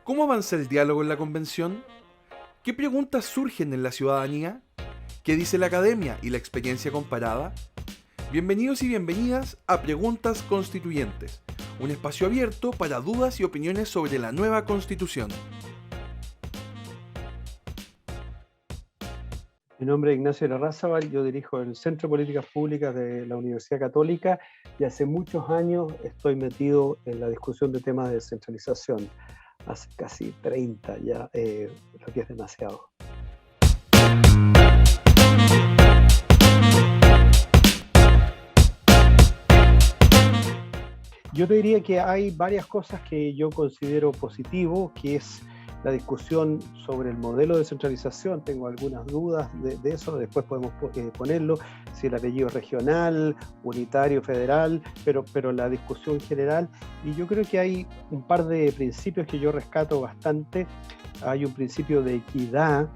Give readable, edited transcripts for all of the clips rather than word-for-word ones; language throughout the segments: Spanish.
¿Cómo avanza el diálogo en la convención? ¿Qué preguntas surgen en la ciudadanía? ¿Qué dice la academia y la experiencia comparada? Bienvenidos y bienvenidas a Preguntas Constituyentes, un espacio abierto para dudas y opiniones sobre la nueva Constitución. Mi nombre es Ignacio Larrazábal, yo dirijo el Centro de Políticas Públicas de la Universidad Católica y hace muchos años estoy metido en la discusión de temas de descentralización. Hace casi 30 ya, lo que es demasiado. Yo te diría que hay varias cosas que yo considero positivo, que es la discusión sobre el modelo de descentralización. Tengo algunas dudas de eso, después podemos ponerlo, si el apellido es regional, unitario, federal, pero la discusión general. Y yo creo que hay un par de principios que yo rescato bastante. Hay un principio de equidad,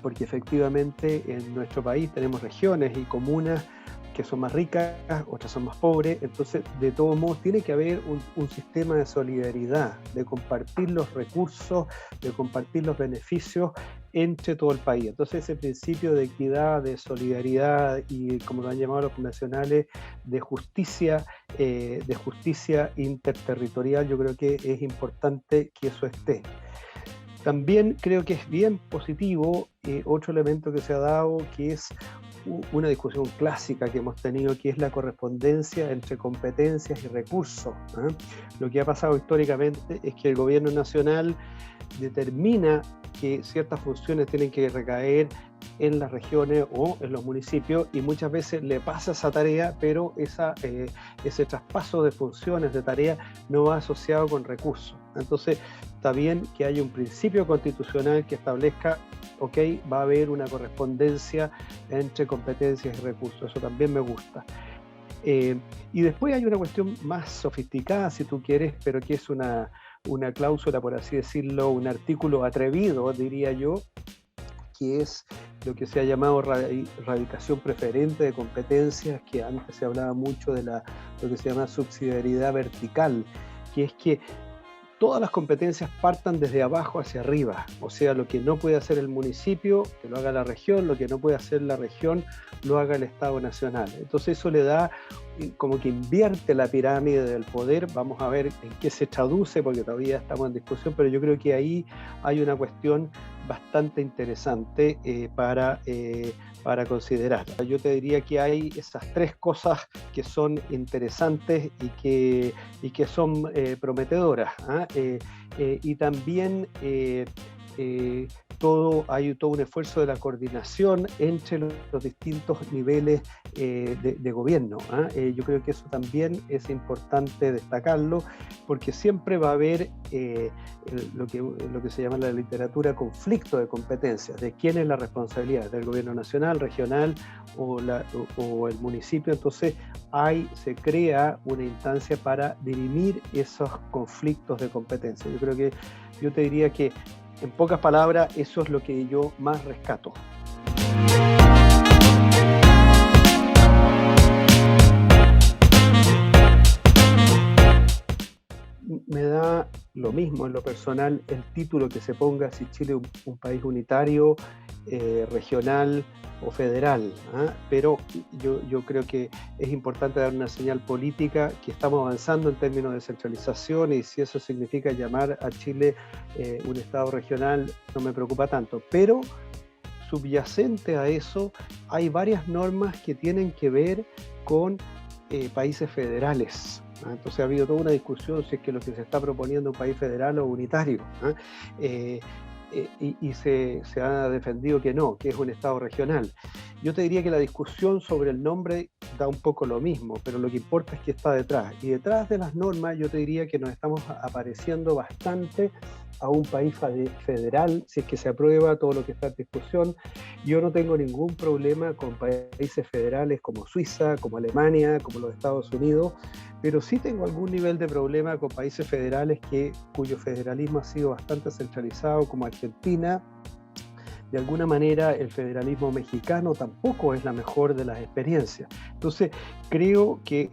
porque efectivamente en nuestro país tenemos regiones y comunas que son más ricas, otras son más pobres, entonces de todos modos tiene que haber un sistema de solidaridad, de compartir los recursos, de compartir los beneficios entre todo el país. Entonces ese principio de equidad, de solidaridad y, como lo han llamado los convencionales, de justicia interterritorial, yo creo que es importante que eso esté. También creo que es bien positivo otro elemento que se ha dado, que es una discusión clásica que hemos tenido, que es la correspondencia entre competencias y recursos. Lo que ha pasado históricamente es que el gobierno nacional determina que ciertas funciones tienen que recaer en las regiones o en los municipios y muchas veces le pasa esa tarea, pero ese traspaso de funciones, de tareas, no va asociado con recursos. Entonces está bien que haya un principio constitucional que establezca, ok, va a haber una correspondencia entre competencias y recursos, eso también me gusta. Y después hay una cuestión más sofisticada, si tú quieres, pero que es una cláusula, por así decirlo, un artículo atrevido, diría yo, que es lo que se ha llamado radicación preferente de competencias, que antes se hablaba mucho de lo que se llama subsidiariedad vertical, que es que todas las competencias partan desde abajo hacia arriba, o sea, lo que no puede hacer el municipio, que lo haga la región, lo que no puede hacer la región, lo haga el Estado Nacional. Entonces eso le da como que invierte la pirámide del poder. Vamos a ver en qué se traduce, porque todavía estamos en discusión, pero yo creo que ahí hay una cuestión bastante interesante para considerar. Yo te diría que hay esas tres cosas que son interesantes y que son prometedoras. Y también hay todo un esfuerzo de la coordinación entre los distintos niveles de gobierno. Yo creo que eso también es importante destacarlo, porque siempre va a haber lo que se llama en la literatura conflicto de competencias, de quién es la responsabilidad, del gobierno nacional, regional o el municipio. Entonces se crea una instancia para dirimir esos conflictos de competencia. Yo te diría que, en pocas palabras, eso es lo que yo más rescato. Me da lo mismo en lo personal el título que se ponga, si Chile es un país unitario, regional o federal, pero yo creo que es importante dar una señal política que estamos avanzando en términos de descentralización, y si eso significa llamar a Chile un Estado regional, no me preocupa tanto, pero subyacente a eso hay varias normas que tienen que ver con países federales. Entonces ha habido toda una discusión si es que lo que se está proponiendo es un país federal o unitario. Y se ha defendido que no, que es un Estado regional. Yo te diría que la discusión sobre el nombre da un poco lo mismo, pero lo que importa es que está detrás. Y detrás de las normas yo te diría que nos estamos apareciendo bastante a un país federal, si es que se aprueba todo lo que está en discusión. Yo no tengo ningún problema con países federales como Suiza, como Alemania, como los Estados Unidos, pero sí tengo algún nivel de problema con países federales cuyo federalismo ha sido bastante centralizado, como Argentina. De alguna manera el federalismo mexicano tampoco es la mejor de las experiencias. Entonces creo que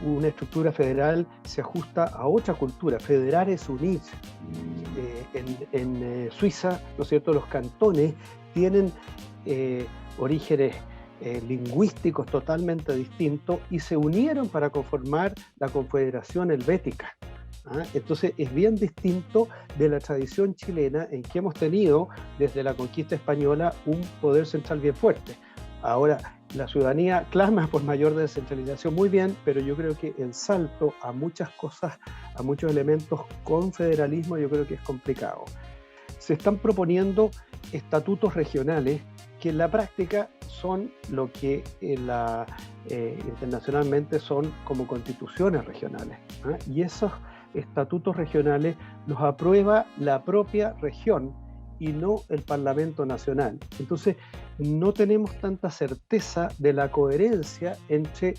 una estructura federal se ajusta a otra cultura. Federar es unir. En Suiza, ¿no es cierto?, los cantones tienen orígenes lingüísticos totalmente distintos y se unieron para conformar la Confederación Helvética. Entonces es bien distinto de la tradición chilena, en que hemos tenido desde la conquista española un poder central bien fuerte. Ahora, la ciudadanía clama por mayor descentralización, muy bien, pero yo creo que el salto a muchas cosas, a muchos elementos con federalismo, yo creo que es complicado. Se están proponiendo estatutos regionales que en la práctica son lo que internacionalmente son como constituciones regionales. Y esos estatutos regionales los aprueba la propia región y no el Parlamento Nacional. Entonces, no tenemos tanta certeza de la coherencia entre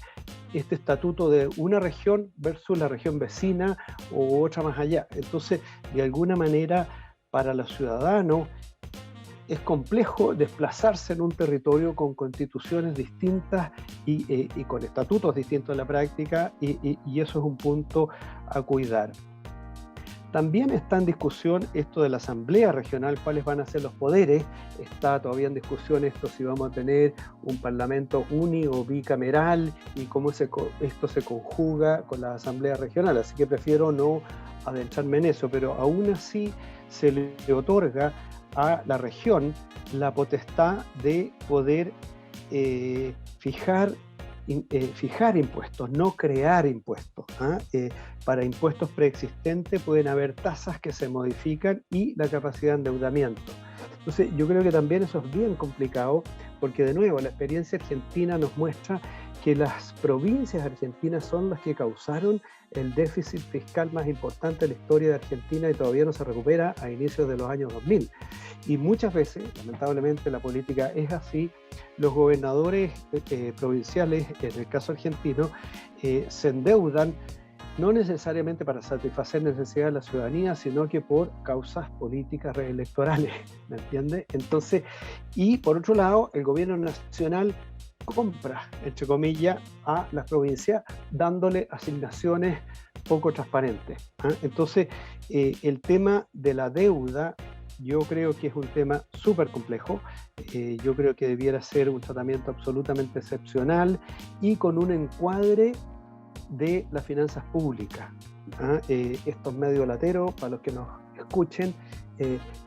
este estatuto de una región versus la región vecina o otra más allá. Entonces, de alguna manera, para los ciudadanos, es complejo desplazarse en un territorio con constituciones distintas y con estatutos distintos en la práctica, y eso es un punto a cuidar. También está en discusión esto de la Asamblea Regional, cuáles van a ser los poderes. Está todavía en discusión esto, si vamos a tener un parlamento uni o bicameral y cómo esto se conjuga con la Asamblea Regional. Así que prefiero no adentrarme en eso, pero aún así se le otorga a la región la potestad de poder fijar impuestos, no crear impuestos. Para impuestos preexistentes pueden haber tasas que se modifican y la capacidad de endeudamiento. Entonces, yo creo que también eso es bien complicado, porque de nuevo la experiencia argentina nos muestra que las provincias argentinas son las que causaron el déficit fiscal más importante de la historia de Argentina y todavía no se recupera a inicios de los años 2000. Y muchas veces, lamentablemente, la política es así. Los gobernadores provinciales, en el caso argentino, se endeudan no necesariamente para satisfacer necesidades de la ciudadanía, sino que por causas políticas electorales, ¿me entiende? Entonces, y por otro lado, el gobierno nacional compra, entre comillas, a las provincias, dándole asignaciones poco transparentes. Entonces, el tema de la deuda, yo creo que es un tema súper complejo. Yo creo que debiera ser un tratamiento absolutamente excepcional y con un encuadre de las finanzas públicas. Esto es medio latero para los que nos escuchen,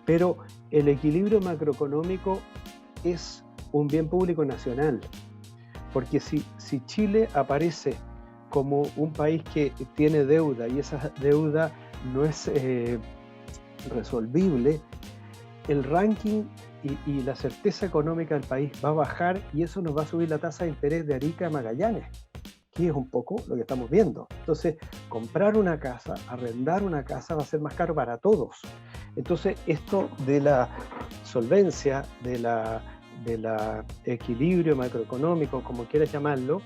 pero el equilibrio macroeconómico es un bien público nacional, porque si Chile aparece como un país que tiene deuda y esa deuda no es resolvible, el ranking y la certeza económica del país va a bajar y eso nos va a subir la tasa de interés de Arica a Magallanes, que es un poco lo que estamos viendo. Entonces, comprar una casa, arrendar una casa va a ser más caro para todos. Entonces, esto de la solvencia, de la equilibrio macroeconómico, como quieras llamarlo,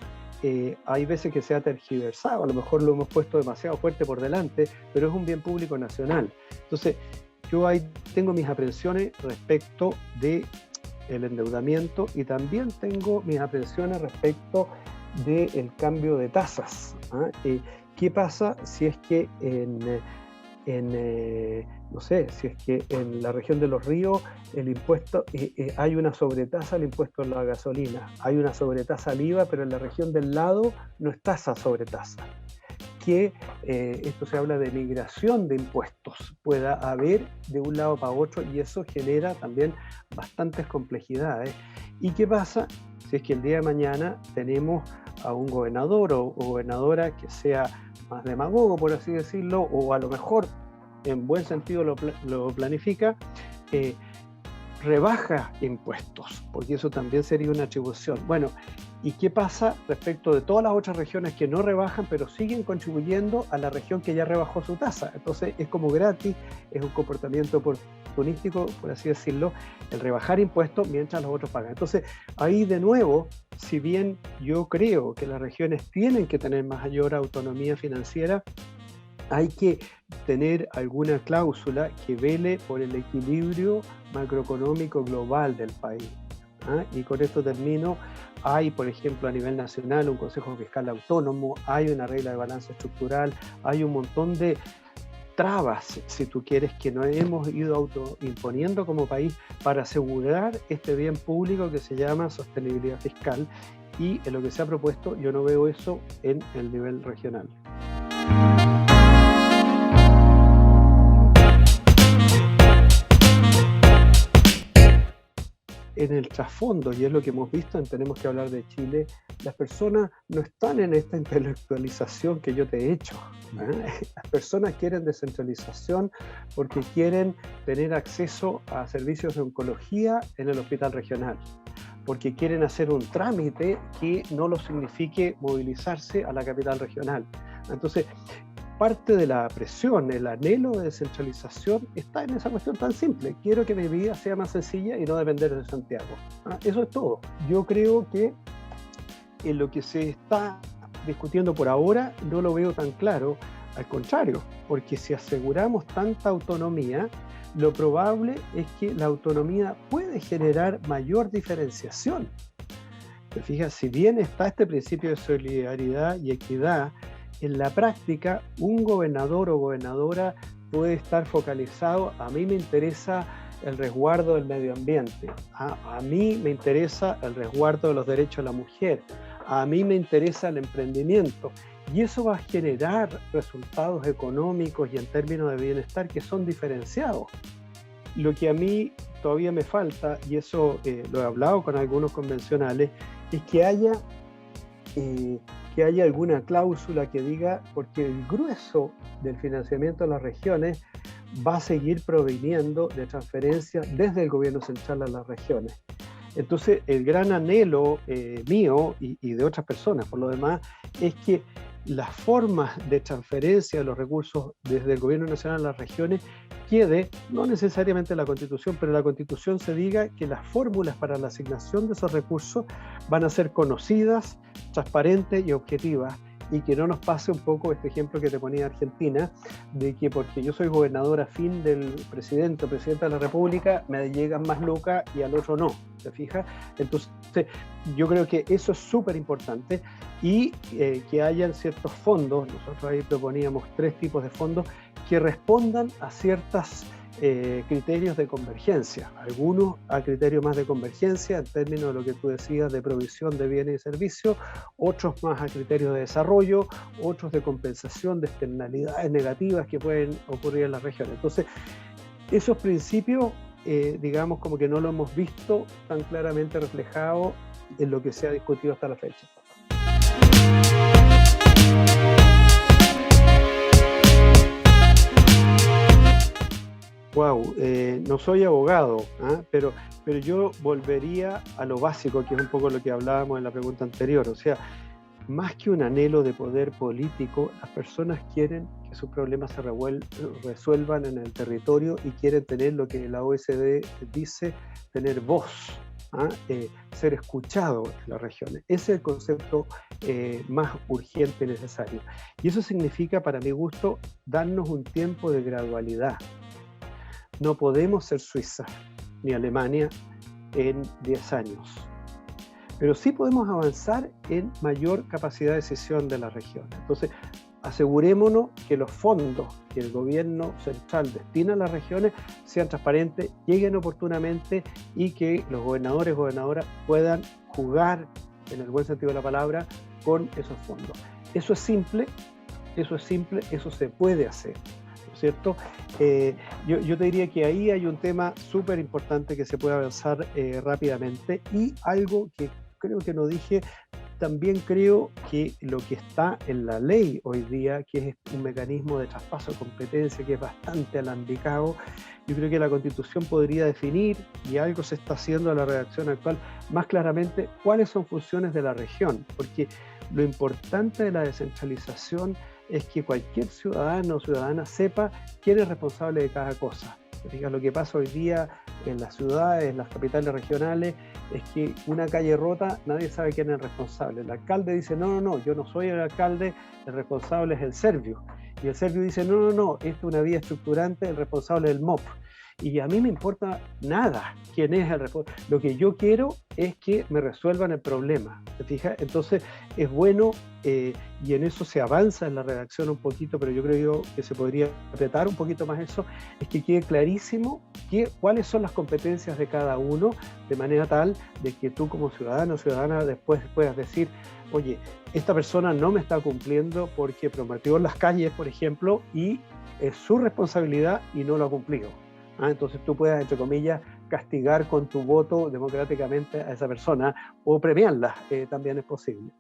hay veces que se ha tergiversado, a lo mejor lo hemos puesto demasiado fuerte por delante, pero es un bien público nacional. Entonces, yo ahí tengo mis aprensiones respecto del endeudamiento y también tengo mis aprensiones respecto del cambio de tasas. ¿Qué pasa si es que no sé, si es que en la región de Los Ríos el impuesto, hay una sobretasa al impuesto a la gasolina, hay una sobretasa al IVA, pero en la región del lado no es tasa sobre tasa? Que esto se habla de migración de impuestos, pueda haber de un lado para otro, y eso genera también bastantes complejidades. ¿Y qué pasa si es que el día de mañana tenemos a un gobernador o gobernadora que sea más demagogo, por así decirlo, o a lo mejor en buen sentido lo planifica, rebaja impuestos, porque eso también sería una atribución? Bueno, ¿y qué pasa respecto de todas las otras regiones que no rebajan, pero siguen contribuyendo a la región que ya rebajó su tasa? Entonces es como gratis, es un comportamiento oportunístico, por así decirlo, el rebajar impuestos mientras los otros pagan. Entonces ahí de nuevo, si bien yo creo que las regiones tienen que tener mayor autonomía financiera, hay que tener alguna cláusula que vele por el equilibrio macroeconómico global del país. ¿ah? Y con esto termino. Hay, por ejemplo, a nivel nacional un Consejo Fiscal autónomo, hay una regla de balance estructural, hay un montón de trabas, si tú quieres, que nos hemos ido autoimponiendo como país para asegurar este bien público que se llama sostenibilidad fiscal, y en lo que se ha propuesto yo no veo eso en el nivel regional. En el trasfondo, y es lo que hemos visto en Tenemos que hablar de Chile, las personas no están en esta intelectualización que yo te he hecho. Las personas quieren descentralización porque quieren tener acceso a servicios de oncología en el hospital regional, porque quieren hacer un trámite que no lo signifique movilizarse a la capital regional. Entonces, parte de la presión, el anhelo de descentralización está en esa cuestión tan simple. Quiero que mi vida sea más sencilla y no depender de Santiago. Eso es todo. Yo creo que en lo que se está discutiendo por ahora no lo veo tan claro. Al contrario, porque si aseguramos tanta autonomía, lo probable es que la autonomía puede generar mayor diferenciación. ¿Te fijas? Si bien está este principio de solidaridad y equidad, en la práctica, un gobernador o gobernadora puede estar focalizado: a mí me interesa el resguardo del medio ambiente, a mí me interesa el resguardo de los derechos de la mujer, a mí me interesa el emprendimiento, y eso va a generar resultados económicos y en términos de bienestar que son diferenciados. Lo que a mí todavía me falta, y eso lo he hablado con algunos convencionales, es que haya alguna cláusula que diga, porque el grueso del financiamiento de las regiones va a seguir proviniendo de transferencias desde el gobierno central a las regiones. Entonces, el gran anhelo mío y de otras personas, por lo demás, es que las formas de transferencia de los recursos desde el gobierno nacional a las regiones quede, no necesariamente en la Constitución, pero en la Constitución se diga que las fórmulas para la asignación de esos recursos van a ser conocidas, transparentes y objetivas, y que no nos pase un poco este ejemplo que te ponía Argentina, de que porque yo soy gobernador afín del presidente o presidenta de la República, me llegan más lucas y al otro no, ¿te fijas? Entonces, yo creo que eso es súper importante, y que hayan ciertos fondos. Nosotros ahí proponíamos 3 tipos de fondos que respondan a ciertos criterios de convergencia, algunos a criterios más de convergencia en términos de lo que tú decías de provisión de bienes y servicios, otros más a criterios de desarrollo, otros de compensación de externalidades negativas que pueden ocurrir en la región. Entonces, esos principios, digamos, como que no lo hemos visto tan claramente reflejado en lo que se ha discutido hasta la fecha. Wow, no soy abogado, pero yo volvería a lo básico, que es un poco lo que hablábamos en la pregunta anterior. O sea, más que un anhelo de poder político, las personas quieren que sus problemas se resuelvan en el territorio y quieren tener lo que la OECD dice, tener voz, ser escuchado en las regiones. Ese es el concepto más urgente y necesario. Y eso significa, para mi gusto, darnos un tiempo de gradualidad. No podemos ser Suiza ni Alemania en 10 años, pero sí podemos avanzar en mayor capacidad de decisión de la región. Entonces, asegurémonos que los fondos que el gobierno central destina a las regiones sean transparentes, lleguen oportunamente, y que los gobernadores y gobernadoras puedan jugar, en el buen sentido de la palabra, con esos fondos. Eso es simple, eso se puede hacer, ¿cierto? Yo te diría que ahí hay un tema súper importante que se puede avanzar rápidamente, y algo que creo que no dije, también creo que lo que está en la ley hoy día, que es un mecanismo de traspaso de competencia que es bastante alambicado, yo creo que la Constitución podría definir, y algo se está haciendo en la redacción actual, más claramente cuáles son funciones de la región, porque lo importante de la descentralización es que cualquier ciudadano o ciudadana sepa quién es responsable de cada cosa. Fíjate, lo que pasa hoy día en las ciudades, en las capitales regionales, es que una calle rota, nadie sabe quién es el responsable. El alcalde dice, no, yo no soy el alcalde, el responsable es el Servio. Y el Servio dice, no, esto es una vía estructurante, el responsable es el MOP. y a mí me importa nada quién es el responsable. Lo que yo quiero es que me resuelvan el problema, ¿te fijas? Entonces es bueno, y en eso se avanza en la redacción un poquito, pero yo creo que se podría apretar un poquito más eso, es que quede clarísimo cuáles son las competencias de cada uno, de manera tal de que tú como ciudadano o ciudadana después puedas decir, oye, esta persona no me está cumpliendo porque prometió en las calles, por ejemplo, y es su responsabilidad y no lo ha cumplido. Entonces tú puedas, entre comillas, castigar con tu voto democráticamente a esa persona o premiarla, también es posible.